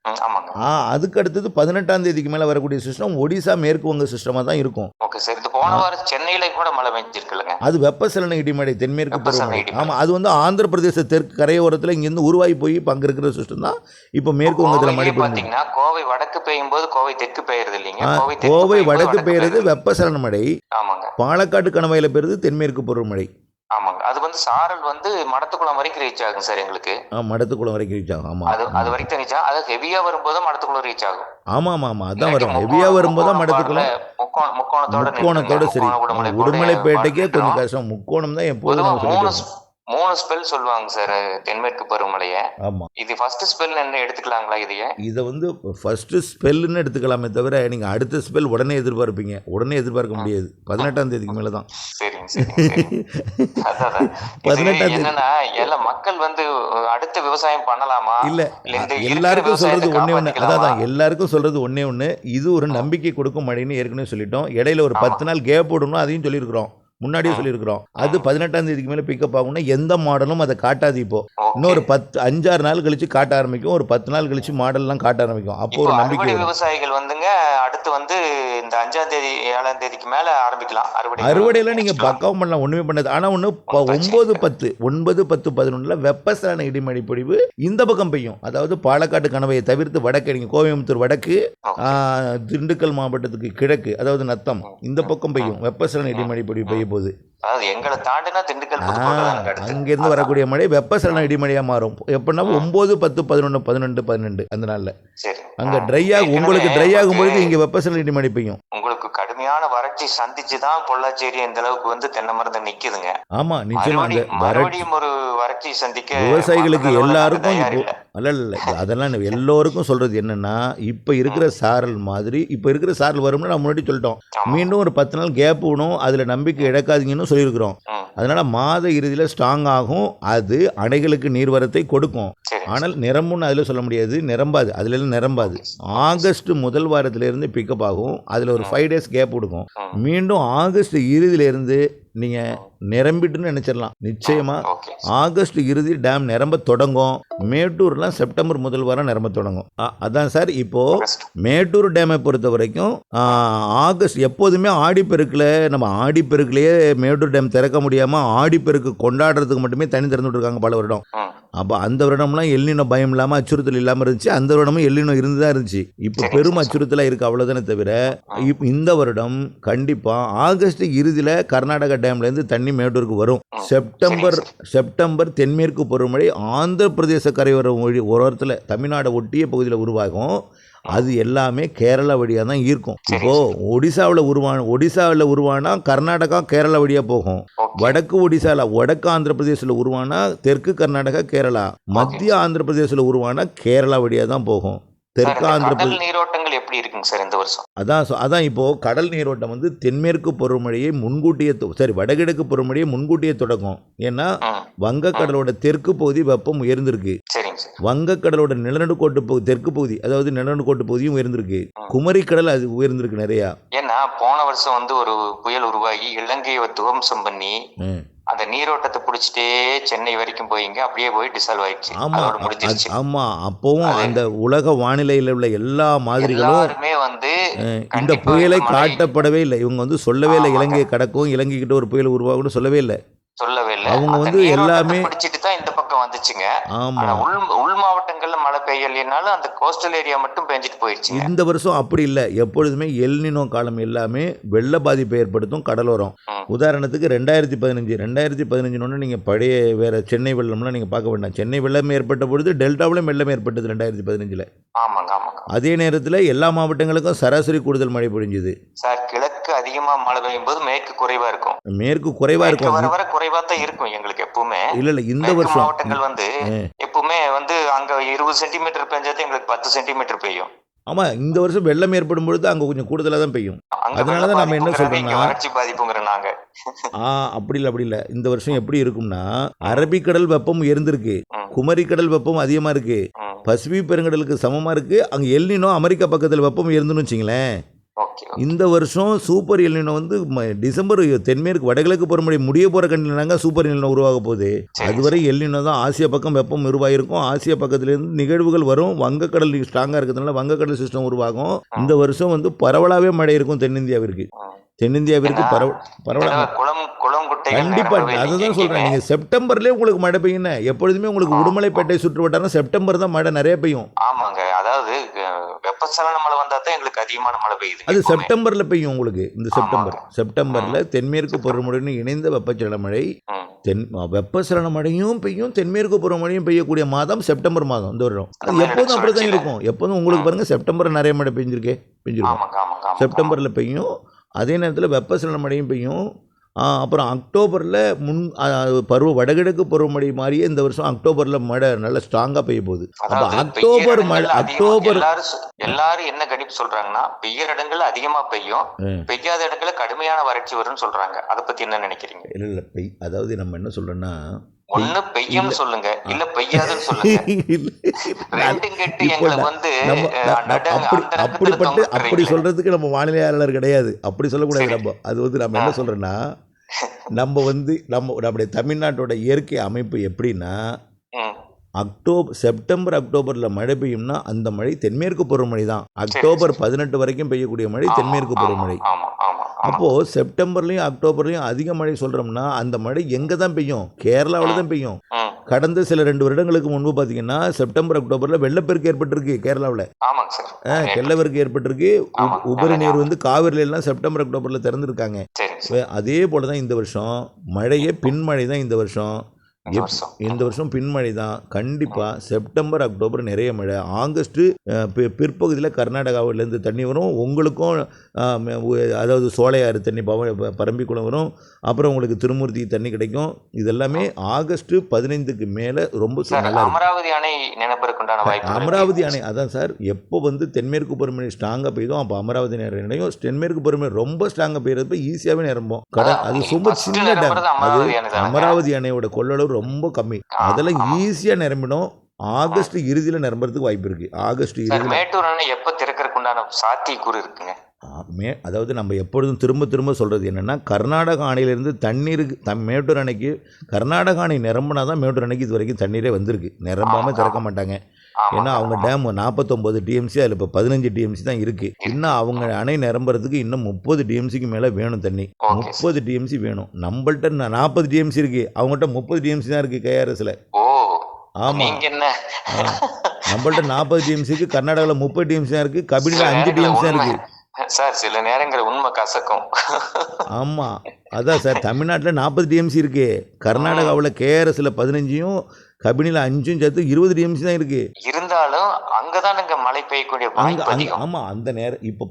அதுக்கு அடுத்தது 18ஆம் தேதிக்கு மேல வரக்கூடிய சிஸ்டம் ஒடிசா, மேற்கு வங்க சிஸ்டமா தான் இருக்கும். சென்னையில கூட மழை பெஞ்சிருக்குங்க. அது வெப்பசலன இடிமழை, தென்மேற்கு பருவமழை. ஆமா, அது வந்து ஆந்திர பிரதேச தெற்கு கரையோரத்துல இங்கிருந்து உருவாகி போய் அங்க இருக்கிற சிஸ்டம் தான் இப்ப மேற்கு வங்கத்துல மழை பெய்யும். கோவை வடக்கு பெய்யும் போது கோவை தெற்கு பெய்யறது இல்லைங்க. கோவை வடக்கு பெய்யறது வெப்பசலன மழை. பாலக்காட்டு கணவாயில பெய்யறது தென்மேற்கு பருவமழை. ஆமாங்க. அது வந்து சாரல் வந்து மடத்துக்குளம் வரைக்கும் ரீச் ஆகும் சார் எங்களுக்கு. மடத்துக்குளம் வரைக்கும் ரீச் ஆகும். ஆமா, அது வரைக்கும் ரீச் ஆகும். அது ஹெவியா வரும்போது மடத்துக்குளம் ரீச் ஆகும். ஆமா, அதான் வரும். ஹெவியா வரும்போது மடத்துக்குளம் முக்கோணத்தோட சரி. உடுமலைப்பேட்டைக்கே கொஞ்சம் கஷ்டம். முக்கோணம் தான் எப்போதும் 3 ஸ்பெல் சொல்லுவாங்க சார் தென்மேற்கு பருவமழைய. ஆமா, இது ஃபர்ஸ்ட் ஸ்பெல் என்ன எடுத்துக்கலாங்களா? இதை வந்து ஃபர்ஸ்ட் ஸ்பெல்னு எடுத்துக்கலாமே தவிர நீங்க அடுத்த ஸ்பெல் உடனே எதிர்பார்ப்பீங்க. உடனே எதிர்பார்க்க முடியாது. 18ஆம் தேதிக்கு மேலதான். 18ஆம் தேதி என்னன்னா, எல்லா மக்கள் வந்து அடுத்த விவசாயம் பண்ணலாமா இல்ல, எல்லாருக்கும் சொல்றது ஒண்ணே ஒண்ணு. அதான் எல்லாருக்கும் சொல்றது ஒண்ணே ஒண்ணு. இது ஒரு நம்பிக்கை கொடுக்கும் மழைன்னு ஏற்கனவே சொல்லிட்டோம். இடையில ஒரு 10 நாள் கேப் போடணும், அதையும் சொல்லியிருக்கிறோம். முன்னாடியே சொல்லியிருக்கிறோம். அது 18ஆம் தேதிக்கு மேலே பிக்கப் ஆகும்னா எந்த மாடலும் அதை காட்டாது. இப்போ இன்னொரு 5-6 நாள் கழிச்சு காட்ட ஆரம்பிக்கும். ஒரு 10 நாள் கழிச்சு மாடல்லாம் காட்ட ஆரம்பிக்கும். அப்போ ஒரு நம்பிக்கை. விவசாயிகள் வந்துங்க அடுத்து வந்து இந்த 5ஆம் தேதி 7ஆம் தேதிக்கு மேல ஆரம்பிக்கலாம் அறுவடையெல்லாம் நீங்க பக்காவும் பண்ணலாம். ஒண்ணுமே பண்ணது. ஆனா ஒண்ணு 9, 10, 11 வெப்பசலன இடிமழை பொழிவு இந்த பக்கம் பெய்யும். அதாவது பாலக்காட்டு கணவாயை தவிர்த்து வடக்கு, நீங்க கோயம்புத்தூர் வடக்கு, திண்டுக்கல் மாவட்டத்துக்கு கிழக்கு, அதாவது நத்தம், இந்த பக்கம் பெய்யும் வெப்பசலன இடிமழை பொழிவு பெய்யும் போது. அங்கிருந்து வரக்கூடிய மழை வெப்பசலன இடிமழையா மாறும். எப்படின்னா 9, 10, 11, 12 அந்த நாள்ல அங்க ட்ரை ஆகும். உங்களுக்கு ட்ரை ஆகும் பொழுது இங்க வெப்பசலன இடிமழை பெய்யும். உங்களுக்கு கடுமையான வறட்சி சந்திச்சுதான் பொள்ளாச்சேரி இந்த அளவுக்கு வந்து தென்னை மரத்தை நிக்குதுங்க. ஆமா, நிச்சயமா. மறுபடியும் ஒரு வறட்சி சந்திக்க விவசாயிகளுக்கு எல்லாருக்கும் அல்ல அதெல்லாம் எல்லோருக்கும் சொல்றது என்னன்னா, இப்ப இருக்கிற சாரல் மாதிரி இப்ப இருக்கிற சாரல் வரும்னு நான் முன்னாடி சொல்லிட்டோம். மீண்டும் ஒரு 10 நாள் கேப் விடும். அதுல நம்பிக்கை இழக்காதீங்கன்னு சொல்லியிருக்கிறோம். அதனால மாத இறுதியில ஸ்ட்ராங் ஆகும். அது அணைகளுக்கு நீர்வரத்தை கொடுக்கும். ஆனால் நிரம்புன்னு அதுல சொல்ல முடியாது. நிரம்பாது. அதுல நிரம்பாது. ஆகஸ்ட் முதல் வாரத்திலிருந்து பிக்கப் ஆகும். அதுல ஒரு 5 days கேப் கொடுக்கும். மீண்டும் ஆகஸ்ட் இறுதியிலிருந்து நீங்கள் நிரம்பிட்டுன்னு நினச்சிடலாம். நிச்சயமாக ஓகே ஆகஸ்ட் இறுதி டேம் நிரம்ப தொடங்கும். மேட்டூர்லாம் செப்டம்பர் முதல் வாரம் நிரம்ப தொடங்கும். அதான் சார். இப்போது ஆகஸ்ட். மேட்டூர் டேமை பொறுத்த வரைக்கும் ஆகஸ்ட் எப்போதுமே ஆடிப்பெருக்கில் நம்ம ஆடிப்பெருக்கிலேயே மேட்டூர் டேம் திறக்க முடியாமல் ஆடிப்பெருக்கு கொண்டாடுறதுக்கு மட்டுமே தனி திறந்து விட்டுருக்காங்க பல வருடம். அப்போ அந்த வருடம்லாம் எல்லினோ பயம் இல்லாமல் அச்சுறுத்தல் இல்லாமல் இருந்துச்சு. அந்த வருடமும் எல்லினோ இருந்து தான் இருந்துச்சு. இப்போ பெரும் அச்சுறுத்தலாக இருக்குது, அவ்வளோதானே தவிர இந்த வருடம் கண்டிப்பாக ஆகஸ்ட் இறுதியில் கர்நாடகா டேம்லேருந்து தண்ணி மேட்டூருக்கு வரும். செப்டம்பர் தென்மேற்கு பருவமழை ஆந்திர பிரதேச கரையோர ஓரத்தில் தமிழ்நாடு ஒட்டிய பகுதியில் உருவாகும். அது எல்லாமே கேரளா வழியாக தான் இருக்கும். இப்போது ஒடிசாவில் உருவானா கர்நாடகா கேரளா வழியாக போகும். வடக்கு ஒடிசாவில் வடக்கு ஆந்திர பிரதேசில் உருவானா தெற்கு கர்நாடகா கேரளா, மத்திய ஆந்திர பிரதேசில் உருவானா கேரளா வழியாக தான் போகும். தெற்கு ஆந்திர பிரதேச நீரோட்டங்கள் எப்படி இருக்குங்க சார் இந்த வருஷம்? அதான் இப்போது கடல் நீரோட்டம் வந்து தென்மேற்கு பருவமழையை முன்கூட்டியே வடகிழக்கு பருவமழையை முன்கூட்டியே தொடங்கும். ஏன்னா வங்கக்கடலோட தெற்கு பகுதி வெப்பம் உயர்ந்திருக்கு. வங்கக்கடலோட நிலநடுக்கோட்டு பகுதி தெற்கு பகுதி, அதாவது நிலநடுக்கோட்டு பகுதியும் உயர்ந்திருக்கு. குமரிக்கடல் அது உயர்ந்திருக்கு நிறையா. ஏன்னா போன வருஷம் வந்து ஒரு புயல் உருவாகி இலங்கையை துவம்சம் பண்ணி அந்த நீரோட்டத்தை பிடிச்சிட்டே சென்னை வரைக்கும் போயிங்க, அப்படியே போய் டிசால்வ் ஆயிடுச்சு. ஆமா, அப்பவும் அந்த உலக வானிலையில் உள்ள எல்லா மாதிரிகளும் வந்து இந்த புயலை காட்டப்படவே இல்லை. இவங்க வந்து சொல்லவே இல்லை இலங்கையை கடக்கும், இலங்கை கிட்ட ஒரு புயல் உருவாகும்னு சொல்லவே இல்லை. அவங்க வந்து எல்லாமே பிடிச்சிட்டு தான் இந்த பக்கம் வந்துச்சுங்க. ஆமா, உள் மாவட்டங்கள்ல மழை பெய்யலைனாலும் அந்த கோஸ்டல் ஏரியா மட்டும் பெஞ்சிட்டு போயிடுச்சு. இந்த வருஷம் அப்படி இல்லை. எப்பொழுதுமே எல்னினோ காலம் எல்லாமே வெள்ள பாதிப்பை ஏற்படுத்தும் கடலோரம். உதாரணத்துக்கு 2015 நீங்கள் பழைய வேற சென்னை வெள்ளம்லாம் நீங்கள் பார்க்க வேண்டாம். சென்னை வெள்ளம் ஏற்பட்ட பொழுது டெல்டாவிலும் வெள்ளம் ஏற்பட்டது 2015. அதே நேரத்தில் எல்லா மாவட்டங்களுக்கும் சராசரி கூடுதல் மழை பொழிஞ்சுது சார். கிழக்கு அதிகமா மழை பெய்யும் போது மேற்கு குறைவா இருக்கும். குறைவா தான் இருக்கும் எங்களுக்கு எப்பவுமே. இல்ல இந்த வருஷம் மாவட்டங்கள் வந்து எப்பவுமே வந்து அங்க 20 சென்டிமீட்டர் பெஞ்சாதான் எங்களுக்கு 10 சென்டிமீட்டர் பெய்யும். ஆமா, இந்த வருஷம் வெள்ளம் ஏற்படும் பொழுது அங்க கொஞ்சம் கூடுதலா தான் பெய்யும். அதனாலதான் நம்ம என்ன சொல்றோம்னா வறட்சி பாதிப்புங்கிறனாங்க. அப்படி இல்லை. இந்த வருஷம் எப்படி இருக்கும்னா அரபிக்கடல் வெப்பம் உயர்ந்திருக்கு, குமரிக்கடல் வெப்பம் அதிகமா இருக்கு, பசிபிக் பெருங்கடலுக்கு சமமா இருக்கு. அங்க எல்னினோ அமெரிக்கா பக்கத்தில் வெப்பம் உயர்ந்துன்னு வச்சுங்களேன். இந்த வருஷம் சூப்பர் எல்னினோ வந்து டிசம்பர் தென்மேற்கு வடகிழக்கு பருவமழை முடிய போற கண்டினாங்க சூப்பர் எல்னினோ உருவாக போகுது. அதுவரை எல்னினோ தான் ஆசியா பக்கம் வெப்பம் உருவாயிருக்கும். ஆசியா பக்கத்திலிருந்து நிகழ்வுகள் வரும். வங்கக்கடல் ஸ்ட்ராங்கா இருக்கிறதுனால வங்கக்கடல் சிஸ்டம் உருவாகும். இந்த வருஷம் வந்து பரவலாவே மழை இருக்கும் தென்னிந்தியாவிற்கு. கண்டிப்பா அதுதான் சொல்றேன். நீங்க செப்டம்பர்லயே உங்களுக்கு மழை பெய்யும். எப்பொழுதுமே உங்களுக்கு உடுமலைப்பேட்டை சுற்று வட்டாரம் செப்டம்பர் தான் மழை நிறைய பெய்யும். ஆமாங்க, அதாவது வெப்பசலன மழை வந்தா தான் எங்களுக்கு அதிகமான மழை பெய்யுது. அது செப்டம்பர்ல பெய்யும் உங்களுக்கு. இந்த செப்டம்பர்ல தென்மேற்கு பருவமழையுடன் இணைந்த வெப்பச்சலன மழை, வெப்பசலன மழையும் பெய்யும், தென்மேற்கு பருவமழையும் பெய்யக்கூடிய மாதம் செப்டம்பர் மாதம் இந்த வருடம். அது எப்போதும் அப்படிதான் இருக்கும். எப்போதும் உங்களுக்கு பாருங்க செப்டம்பர் நிறைய மழை பெஞ்சிருக்கும். செப்டம்பர்ல பெய்யும். அதே நேரத்தில் வெப்பசலன மழையும் பெய்யும். அப்புறம் அக்டோபரில் வடகிழக்கு பருவமழை மாதிரியே இந்த வருஷம் அக்டோபரில் மழை நல்லா ஸ்ட்ராங்காக பெய்ய போகுது. அப்போ அக்டோபர் எல்லாரும் என்ன கணிப்பு சொல்றாங்கன்னா பெய்யற இடங்கள்ல அதிகமா பெய்யும், பெய்யாத இடங்கள்ல கடுமையான வறட்சி வரும்னு சொல்றாங்க. அதை பத்தி என்ன நினைக்கிறீங்க? இல்ல அதாவது நம்ம என்ன சொல்றோம்னா ஒண்ணு பெய்யும்னு சொல்லுங்க, இல்ல பெய்யாதுன்னு சொல்லுங்க. ரெண்டும் கேட்டு எங்களுக்கு வந்து அப்படி சொல்றதுக்கு நம்ம வானிலையாளர் கிடையாது. அப்படி சொல்லக்கூடாது. நம்ம அது வந்து நம்ம என்ன சொல்றோம்னா நம்முடைய தமிழ்நாட்டோட இயற்கை அமைப்பு எப்படின்னா செப்டம்பர் அக்டோபரில் மழை பெய்யும்னா அந்த மழை தென்மேற்கு பருவமழை தான். அக்டோபர் 18 வரைக்கும் பெய்யக்கூடிய மழை தென்மேற்கு பருவமழை. அப்போது செப்டம்பர்லையும் அக்டோபர்லையும் அதிக மழை சொல்கிறோம்னா அந்த மழை எங்கே தான் பெய்யும்? கேரளாவில் தான் பெய்யும். கடந்த சில 2 வருடங்களுக்கு முன்பு பார்த்தீங்கன்னா செப்டம்பர் அக்டோபரில் வெள்ளப்பெருக்கு ஏற்பட்டிருக்கு கேரளாவில். வெள்ளப்பெருக்கு ஏற்பட்டிருக்கு. உபரி நீர் வந்து காவிரிலாம் செப்டம்பர் அக்டோபரில் திறந்துருக்காங்க. அதே போல தான் இந்த வருஷம் மழையே பின்மழை தான். இந்த வருஷம் பின்மழை தான். கண்டிப்பாக செப்டம்பர் அக்டோபர் நிறைய மழை. ஆகஸ்ட் பிற்பகுதியில் கர்நாடகாவிலேருந்து தண்ணி வரும். உங்களுக்கும் அதாவது சோலையாறு தண்ணி பரம்பிக்குளம் வரும். அப்புறம் உங்களுக்கு திருமூர்த்தி தண்ணி கிடைக்கும். இதெல்லாமே ஆகஸ்ட் 15க்கு மேலே ரொம்ப நல்லா அமராவதி அணை நினைப்பதற்குண்டான வாய்ப்பு. அமராவதி அணை அதான் சார், எப்போ வந்து தென்மேற்கு பருவமழை ஸ்ட்ராங்காக பெய்யும் அப்போ அமராவதி நினையும். தென்மேற்கு பருவமழை ரொம்ப ஸ்ட்ராங்காக பெய்யறப்ப ஈஸியாகவே நிரம்பும். அது ரொம்ப சின்ன டேம். அது அமராவதி அணையோட கொள்ளளவு ரொம்ப கம்மி. அதெல்லாம் ஈஸியா நிரம்பிடும். ஆகஸ்ட் இறுதியில நிரம்புறதுக்கு வாய்ப்பு இருக்கு. ஆகஸ்ட் இறுதியில மேட்டூர் அணை எப்ப திறக்கிறதுக்கு உண்டான சாத்தியக்கூறு இருக்குங்க? அதாவது நம்ம எப்பொழுதும் திரும்ப திரும்ப சொல்கிறது என்னென்னா, கர்நாடக அணையிலேருந்து தண்ணீருக்கு மேட்டூர் அணைக்கு கர்நாடக அணை நிரம்பினா தான் மேட்டூர் அணைக்கு இது வரைக்கும் தண்ணீரே வந்திருக்கு. நிரம்பாமல் திறக்க மாட்டாங்க. ஏன்னா அவங்க டேம் 49 டிஎம்சி, அதில் இப்போ 15 டிஎம்சி தான் இருக்குது. இன்னும் அவங்க அணை நிரம்புறதுக்கு இன்னும் 30 டிஎம்சிக்கு மேலே வேணும் தண்ணி. 30 டிஎம்சி வேணும். நம்மள்ட்ட 40 டிஎம்சி இருக்குது, அவங்கள்ட்ட 30 டிஎம்சி தான் இருக்குது கேஆர்எஸ்ல. ஆமாம், நம்மள்ட்ட 40 டிஎம்சிக்கு, கர்நாடகாவில் 30 டிஎம்சி தான் இருக்குது, கபினியில் 5 டிஎம்சி தான் இருக்குது சார். சில நேரங்கள் உண்மை கசக்கும். ஆமாம், அதான் சார், தமிழ்நாட்டில் 40 டிஎம்சி இருக்கு, கர்நாடகாவில் கேஆர்எஸ்ல 15யும் கபினியில் 5ம் சேர்த்து 20 டிஎம்சி தான் இருக்கு. இருந்தாலும் அங்கதான் மழை பெய்யக்கூடிய ஆமாம், அந்த நேரம் இப்போ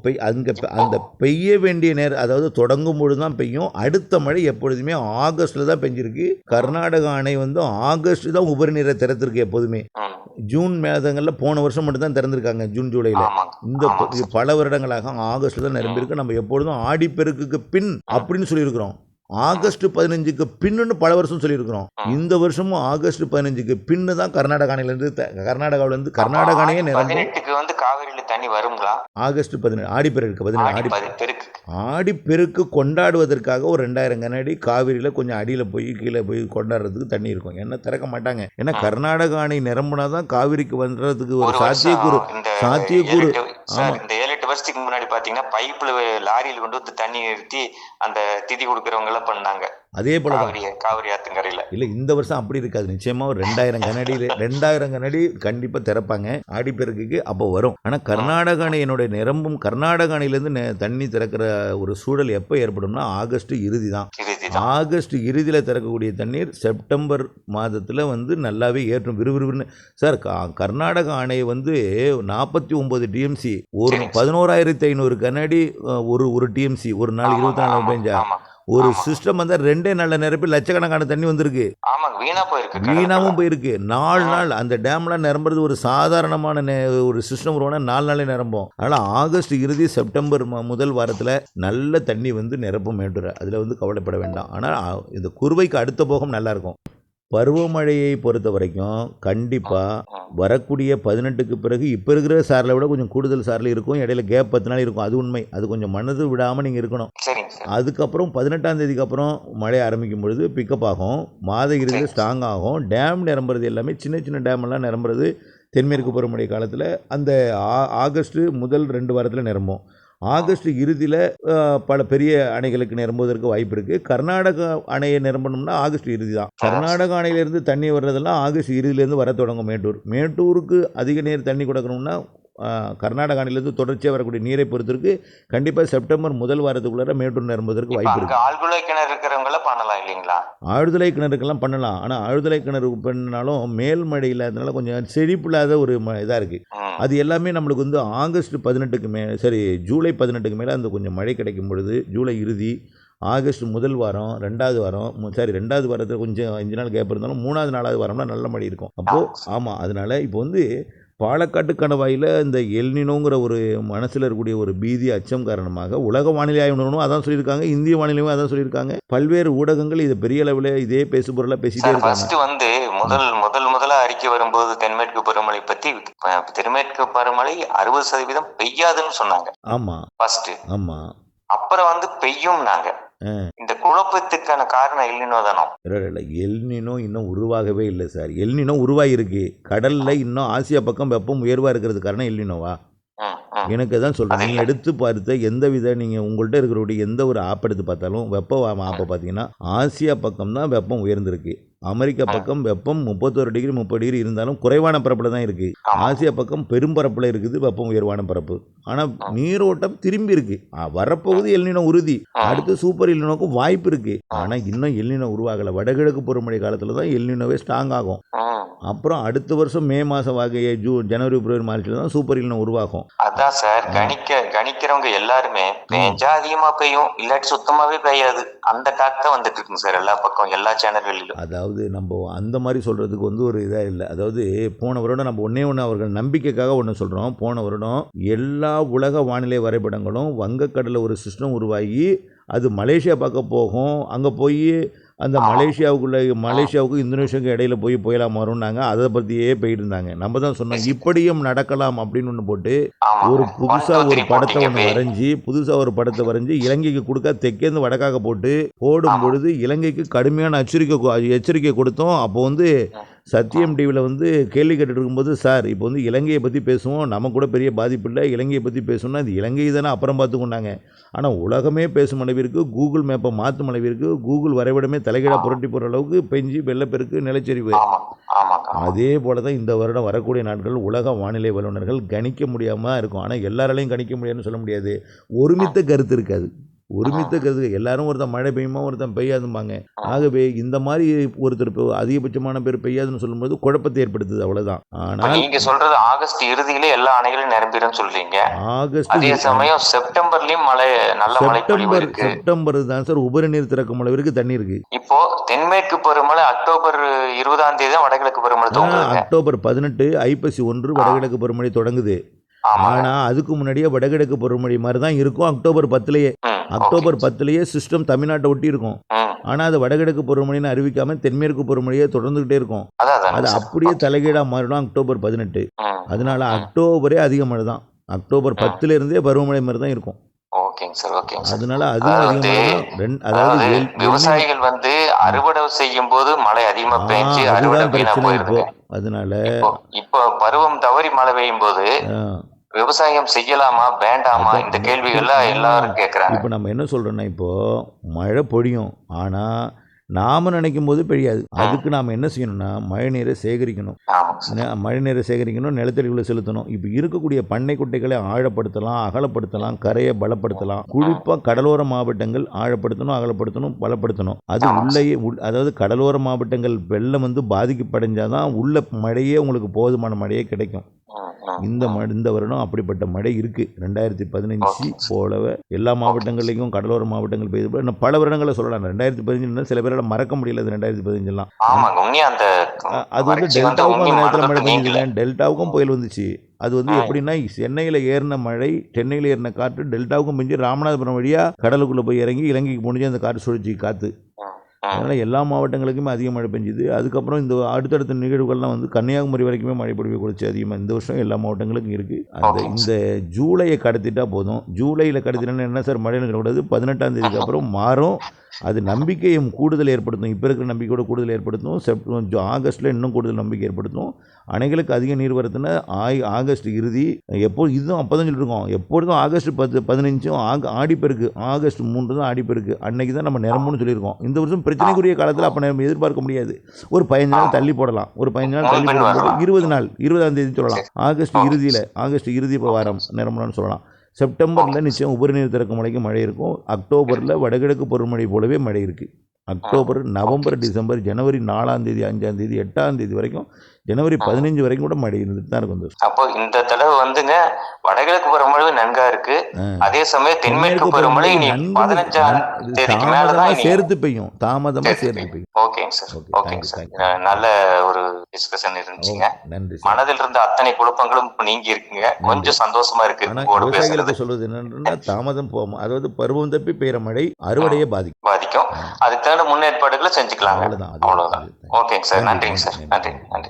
அந்த பெய்ய வேண்டிய நேரம், அதாவது தொடங்கும் பொழுது தான் பெய்யும். அடுத்த மழை எப்பொழுதுமே ஆகஸ்ட்ல தான் பெஞ்சிருக்கு. கர்நாடக அணை வந்து ஆகஸ்ட் தான் உபரி நீரை திறத்திருக்கு எப்போதுமே. ஜூன் மாதங்களில் போன வருஷம் மட்டும் தான் திறந்திருக்காங்க, ஜூன் ஜூலையில். இந்த பல வருடங்களாக ஆகஸ்ட்ல தான் நிரம்பியிருக்கு. நம்ம எப்பொழுதும் ஆடிப்பெருக்குக்கு பின் அப்படின்னு சொல்லியிருக்கிறோம். ஆகஸ்ட் 15க்கு பின்னு பல வருஷம் சொல்லியிருக்கிறோம். இந்த வருஷமும் ஆகஸ்ட் 15க்கு பின்னு தான் கர்நாடகாவிலேருந்து கர்நாடக அணையே நிரம்பும். காவிரியில தண்ணி வருங்களா? ஆகஸ்ட் 17 ஆடிப்பெருக்கு 17 ஆடிப்பெருக்கு கொண்டாடுவதற்காக ஒரு 2000 கனஅடி காவிரியில் கொஞ்சம் அடியில் போய் கீழே போய் கொண்டாடுறதுக்கு தண்ணி இருக்கும். ஏன்னா திறக்க மாட்டாங்க. ஏன்னா கர்நாடக அணை நிரம்புனா தான் காவிரிக்கு வர்றதுக்கு ஒரு சாத்தியக்கூறு. இந்த 7-8 வருஷத்துக்கு முன்னாடி பாத்தீங்கன்னா பைப்ல லாரியில் கொண்டு வந்து தண்ணி நிறுத்தி அந்த திதி கொடுக்கறவங்க எல்லாம் பண்ணாங்க. அதே போல காவிரி ஆத்துங்கரையில் இல்லை, இந்த வருஷம் அப்படி இருக்காது. நிச்சயமாக ஒரு 2000 கனஅடி கண்டிப்பாக திறப்பாங்க ஆடிப்பெருக்குக்கு, அப்போ வரும். ஆனால் கர்நாடக அணை என்னுடைய நிரம்பும் கர்நாடக அணையிலேருந்து தண்ணி திறக்கிற ஒரு சூழல் எப்போ ஏற்படும்னா ஆகஸ்ட் இறுதி தான். ஆகஸ்ட் இறுதியில் திறக்கக்கூடிய தண்ணீர் செப்டம்பர் மாதத்தில் வந்து நல்லாவே ஏற்றும் விறுவிறுன்னு. சார், கர்நாடக அணை வந்து 49 டிஎம்சி, ஒரு 11,500 கனஅடி ஒரு டிஎம்சி, ஒரு நாள் 24 பெஞ்சா ஒரு சிஸ்டம் வந்து 2 நாள்ல நிரப்பி லட்சக்கணக்கான தண்ணி வந்திருக்கு. வீணாவும் போயிருக்கு. 4 நாள் அந்த டேம்லாம் நிரம்புறது ஒரு சாதாரணமான ஒரு சிஸ்டம் வருவானா 4 நாளே நிரம்பும். அதனால் ஆகஸ்ட் இறுதி செப்டம்பர் முதல் வாரத்தில் நல்ல தண்ணி வந்து நிரப்பும் மேட்டூர். அதில் வந்து கவலைப்பட வேண்டாம். ஆனால் இந்த குறுவைக்கு அடுத்த போகம் நல்லாயிருக்கும். பருவமழையை பொறுத்த வரைக்கும் கண்டிப்பாக வரக்கூடிய 18க்கு பிறகு இப்போ இருக்கிற சாரில் விட கொஞ்சம் கூடுதல் சாரில் இருக்கும். இடையில கேப் 10 நாள் இருக்கும், அது உண்மை. அது கொஞ்சம் மனது விடாமல் நீங்கள் இருக்கணும். அதுக்கப்புறம் 18ஆம் தேதிக்கு அப்புறம் மழை ஆரம்பிக்கும் பொழுது பிக்கப் ஆகும். மாத இறுதியில் ஸ்ட்ராங் ஆகும். டேம் நிரம்புறது எல்லாமே சின்ன சின்ன டேமெல்லாம் நிரம்புறது தென்மேற்கு பருவமழை காலத்தில் அந்த ஆகஸ்ட் முதல் 2 வாரத்தில் நிரம்பும். ஆகஸ்ட் இறுதியில் பல பெரிய அணைகளுக்கு நிரம்புவதற்கு வாய்ப்பு இருக்குது. கர்நாடக அணையை நிரம்பணும்னா ஆகஸ்ட் இறுதி தான். கர்நாடக அணையிலேருந்து தண்ணி வர்றதெல்லாம் ஆகஸ்ட் இறுதியிலேருந்து வர தொடங்கும். மேட்டூருக்கு அதிக நீர் தண்ணி கொடுக்கணும்னா கர்நாடக அணையிலேருந்து தொடர்ச்சியாக வரக்கூடிய நீரை பொறுத்திருக்கு. கண்டிப்பாக செப்டம்பர் முதல் வாரத்துக்குள்ளார மேட்டூர் நிரம்புவதற்கு வாய்ப்பு இருக்குது. ஆழ்துளை கிணறு இருக்கிறவங்களாம் பண்ணலாம் இல்லைங்களா? ஆழ்துளை கிணறுக்கெல்லாம் பண்ணலாம். ஆனால் ஆழ்துளை கிணறு பண்ணாலும் மேல் மழை இல்லாததுனால கொஞ்சம் செழிப்பில்லாத ஒரு இதாக இருக்குது. அது எல்லாமே நம்மளுக்கு வந்து ஆகஸ்ட் 18க்கு மேலே, சரி ஜூலை 18க்கு மேலே அந்த கொஞ்சம் மழை கிடைக்கும் பொழுது, ஜூலை இறுதி ஆகஸ்ட் முதல் வாரம் 2வது வாரம், 2வது வாரத்தில் கொஞ்சம் 5 நாள் கேப் இருந்தாலும் 3வது 4வது வாரம்னா நல்ல மழை இருக்கும். அப்போது ஆமாம், அதனால் இப்போ வந்து பாலக்காட்டு கணவாயில் இந்த எல்னினோங்கிற ஒரு மனசில் இருக்கக்கூடிய ஒரு பீதி அச்சம் காரணமாக உலக வானிலை ஆய்வு நிறுவனம் அதான் சொல்லியிருக்காங்க, இந்திய வானிலையும் அதான் சொல்லியிருக்காங்க. பல்வேறு ஊடகங்கள் இது பெரிய அளவில் இதே பேசுபொருளாக பேசிட்டே இருக்காங்க. வந்து முதல்ல அறிக்கை வரும்போது தென்மேற்கு பருவமழை பற்றி, தென்மேற்கு பருவமழை 60% பெய்யாதுன்னு சொன்னாங்க. ஆமாம், ஆமாம். அப்புறம் வந்து பெய்யும். இந்த குழப்பத்துக்கான காரணம் எல்னினோ தானோ? இல்லை, எல்னினோ இன்னும் உருவாகவே இல்லை சார். எல்னினோ உருவாகிருக்கு. கடல்ல இன்னும் ஆசியா பக்கம் வெப்பம் உயர்வா இருக்கிறது காரணம் எல்னினோவா? எனக்கு தான் சொல்கிறேன். நீங்கள் எடுத்து பார்த்த எந்த வித நீங்கள் உங்கள்கிட்ட இருக்கிற எந்த ஒரு ஆப் எடுத்து பார்த்தாலும் வெப்ப ஆப்பை பார்த்தீங்கன்னா ஆசியா பக்கம் தான் வெப்பம் உயர்ந்திருக்கு. அமெரிக்கா பக்கம் வெப்பம் 31 டிகிரி 30 டிகிரி இருந்தாலும் குறைவான பரப்பில் தான் இருக்குது. ஆசியா பக்கம் பெரும்பரப்பில் இருக்குது வெப்பம் உயர்வான பரப்பு. ஆனால் நீரோட்டம் திரும்பி இருக்கு. வரப்போகுது எல்னினோ உறுதி. அடுத்து சூப்பர் எல்னினோக்கும் வாய்ப்பு இருக்கு. ஆனால் இன்னும் எல்னினோ உருவாகலை. வடகிழக்கு பருவமழை காலத்தில் தான் எல்னினோவே ஸ்ட்ராங் ஆகும். அப்புறம் அடுத்த வருஷம் மே மாதம் வகையை ஜனவரி பிப்ரவரி மார்ச்சில் தான் சூப்பர் எல்னினோ உருவாகும். அதான் சார், கணிக்கிறவங்க எல்லாருமே பெஞ்சா அதிகமாக பெய்யும், இல்லாட்டி சுத்தமாகவே பெய்யாது. அந்த டாக் தான் வந்துட்டு இருக்குங்க சார் எல்லா பக்கம், எல்லா சேனல்களிலும். அதாவது நம்ம அந்த மாதிரி சொல்கிறதுக்கு வந்து ஒரு இதாக இல்லை. அதாவது போன வருடம் நம்ம ஒன்று அவர்கள் நம்பிக்கைக்காக ஒன்று சொல்கிறோம். போன வருடம் எல்லா உலக வானிலை வரைபடங்களும் வங்கக்கடலில் ஒரு சிஸ்டம் உருவாகி அது மலேசியா பார்க்க போகும். அங்கே போய் அந்த மலேசியாவுக்கும் இந்தோனேஷியாவுக்கும் இடையில போய் புயலாக மாறும்னாங்க. அதை பற்றியே போயிட்டு இருந்தாங்க. நம்ம தான் சொன்னோம் இப்படியும் நடக்கலாம் அப்படின்னு ஒன்று போட்டு ஒரு புதுசாக ஒரு படத்தை வரைஞ்சி இலங்கைக்கு கொடுக்க தெற்கேந்து வடக்காக போடும் பொழுது இலங்கைக்கு கடுமையான எச்சரிக்கை கொடுத்தோம். அப்போ சத்தியம் டிவியில் கேள்வி கேட்டுட்டு இருக்கும்போது, சார் இப்போ இலங்கையை பற்றி பேசுவோம், நம்ம கூட பெரிய பாதிப்பு இல்லை, இலங்கையை பற்றி பேசணும்னா இது இலங்கை தானே அப்புறம் பார்த்துக்கொண்டாங்க. ஆனால் உலகமே பேசும் அளவிற்கு, கூகுள் மேப்பை மாற்றும் அளவிற்கு, கூகுள் வரைபடமே தலைகீழாக புரட்டி போகிற அளவுக்கு பெஞ்சு வெள்ளப்பெருக்கு நிலச்சரிவு. அதே போல தான் இந்த வருடம் வரக்கூடிய நாட்கள் உலக வானிலை வல்லுநர்கள் கணிக்க முடியாமல் இருக்கும். ஆனால் எல்லாராலையும் கணிக்க முடியாதுன்னு சொல்ல முடியாது. ஒருமித்த கருத்து இருக்காது. எல்லாரும் ஒருத்தன் மழை பெய்யுமா ஒருத்தன் பெய்யாதும்பாங்க. ஆகவே இந்த மாதிரி ஒருத்தர் அதிகபட்சமான பேர் பெய்யாதுன்னு சொல்லும்போது குழப்பத்தை ஏற்படுத்துது, அவ்வளவுதான். ஆனால் நீங்க சொல்றது ஆகஸ்ட் இறுதியில எல்லா அணைகளும் நிரம்பிடும் சொல்றீங்க. அதே சமயம் செப்டம்பர்லயும் செப்டம்பர் தான் சார் உபரி நீர் திறக்கும் அளவிற்கு தண்ணி இருக்கு. இப்போ தென்மேற்கு பருவமழை அக்டோபர் 20ஆம் தேதி தான் வடகிழக்கு பருவமழை தொடங்குது. அக்டோபர் 18 ஐப்பசி 1 வடகிழக்கு பருவமழை தொடங்குது. ஆனா அதுக்கு முன்னாடியே வடகிழக்கு பருவமழை மாதிரி தான் இருக்கும். அக்டோபர் 10லயே சிஸ்டம் தமிழ்நாட்டை ஒட்டி இருக்கும். ஆனா அது வடகிழக்கு பருவமழைன்னு அறிவிக்காம தென்மேற்கு பருவமழையே தொடர்ந்துகிட்டே இருக்கும். அது அப்படியே தலைகீழா மாறிடும் அக்டோபர் 18. அதனால அக்டோபரே அதிக மழை தான். அக்டோபர் 10ல இருந்தே பருவமழை மாதிரி தான் இருக்கும். அதனால அதாவது விவசாயிகள் அறுவடை செய்யும் போது மழை அதிகமா பெய்ஞ்சு அறுவடை வீணா போயிருக்கு. அதனால இப்ப பருவம் தவறி மழை பெய்யும் போது விவசாயம் செய்யலாமா வேண்டாமா இந்த கேள்விகள்லாம் எல்லாரும் கேட்கறாங்க. இப்ப நம்ம என்ன சொல்றோம்னா, இப்போ மழை பொழியும், ஆனா நாம நினைக்கும் போது பெய்யாது. அதுக்கு நாம் என்ன செய்யணும்னா மழை நீரை சேகரிக்கணும். நிலத்தடிகளை செலுத்தணும். இப்போ இருக்கக்கூடிய பண்ணை குட்டைகளை ஆழப்படுத்தலாம், அகலப்படுத்தலாம், கரையை பலப்படுத்தலாம். குறிப்பாக கடலோர மாவட்டங்கள் ஆழப்படுத்தணும், அகலப்படுத்தணும், பலப்படுத்தணும். அது உள்ளேயே அதாவது கடலோர மாவட்டங்கள் வெள்ளம் பாதிக்கப்படைஞ்சாதான் உள்ள மழையே உங்களுக்கு போதுமான மழையே கிடைக்கும். இந்த வருடம் அப்படிப்பட்ட மழை இருக்கு. 2015 போலவே எல்லா மாவட்டங்களையும் கடலோர மாவட்டங்கள் பெய்து பல வருடங்களை சொல்லலாம். 2015 சில பேரால மறக்க முடியல. 2015 அது டெல்டாவுக்கும் அந்த நேரத்தில் மழை பெஞ்சதுல டெல்டாவுக்கும் புயல் வந்துச்சு. அது எப்படின்னா சென்னையில் ஏறின மழை, சென்னையில் ஏறின காற்று டெல்டாவுக்கும் பெஞ்சு ராமநாதபுரம் வழியா கடலுக்குள்ள போய் இறங்கி இலங்கைக்கு முடிஞ்சு அந்த காற்று சுழற்சி காத்து. அதனால் எல்லா மாவட்டங்களுக்குமே அதிக மழை பெஞ்சுது. அதுக்கப்புறம் இந்த அடுத்தடுத்த நிகழ்வுகள்லாம் கன்னியாகுமரி வரைக்குமே மழை பொழிவு கொடுத்து அதிகமாக இந்த வருஷம் எல்லா மாவட்டங்களுக்கும் இருக்குது. இந்த ஜூலையை கடத்திட்டா போதும். ஜூலையில் கடத்தினா என்ன சார் மழை கூடாது. 18ஆம் தேதிக்கு அப்புறம் மாறும். அது நம்பிக்கையும் கூடுதல் ஏற்படுத்தும். இப்போ இருக்கிற நம்பிக்கையோட கூடுதல் ஏற்படுத்தும். ஆகஸ்ட்டில் இன்னும் கூடுதல் நம்பிக்கை ஏற்படுத்தும். அணைகளுக்கு அதிக நீர் வரத்துனா ஆகஸ்ட் இறுதி எப்போது இதுவும் அப்போ தான் சொல்லியிருக்கோம். எப்பொழுதும் ஆகஸ்ட் 15 ஆடிப்பெருக்கு, ஆகஸ்ட் 3 தான் ஆடிப்பெருக்கு. அன்னைக்கு தான் நம்ம நிரம்புன்னு சொல்லியிருக்கோம். இந்த வருஷம் பிரச்சனைக்குரிய காலத்தில் அப்போ நம்ம எதிர்பார்க்க முடியாது. ஒரு 15 நாள் தள்ளி போடலாம். ஒரு 15 நாள் தள்ளி போடலாம். 20ஆம் தேதி சொல்லலாம். ஆகஸ்ட் இறுதி வாரம் நிரம்பலான்னு சொல்லலாம். செப்டம்பரில் நிச்சயம் உபரிநீர் திறக்கும் மழைக்கு மழை இருக்கும். அக்டோபரில் வடகிழக்கு பருவமழை போலவே மழை இருக்குது. அக்டோபர், நவம்பர், டிசம்பர், ஜனவரி 4ஆம் தேதி, 5ஆம் தேதி, 8ஆம் தேதி வரைக்கும், ஜனவரி 15 வரைக்கும் கூட மழை இருந்துட்டு தான் இருக்கும். அப்போ இந்த தடவை வடகிழக்கு பருவமழை நன்கா இருக்கு. அதே சமயம் தென்மேற்கு பருவமழை 15ஆம் தேதிக்கு மேலதான் சேர்த்து பெய்யும். தாமதமா சேர்த்து பெய்யும். ஓகேங்க சார். நல்ல ஒரு டிஸ்கஷன் இருந்துச்சுங்க. நன்றி. மனதில் இருந்த அத்தனை குழப்பங்களும் நீங்கி இருக்குங்க. கொஞ்சம் சந்தோஷமா இருக்கு. விவசாயிகளுக்கு சொல்வது என்னன்னா, தாமதம் போகும், அதாவது பருவம் தப்பி பெய்கிற மழை அறுவடையை பாதிக்கும். அதுக்கான முன்னேற்பாடுகளை செஞ்சுக்கலாம். அவ்வளவுதான். ஓகேங்க சார். நன்றிங்க சார். நன்றி.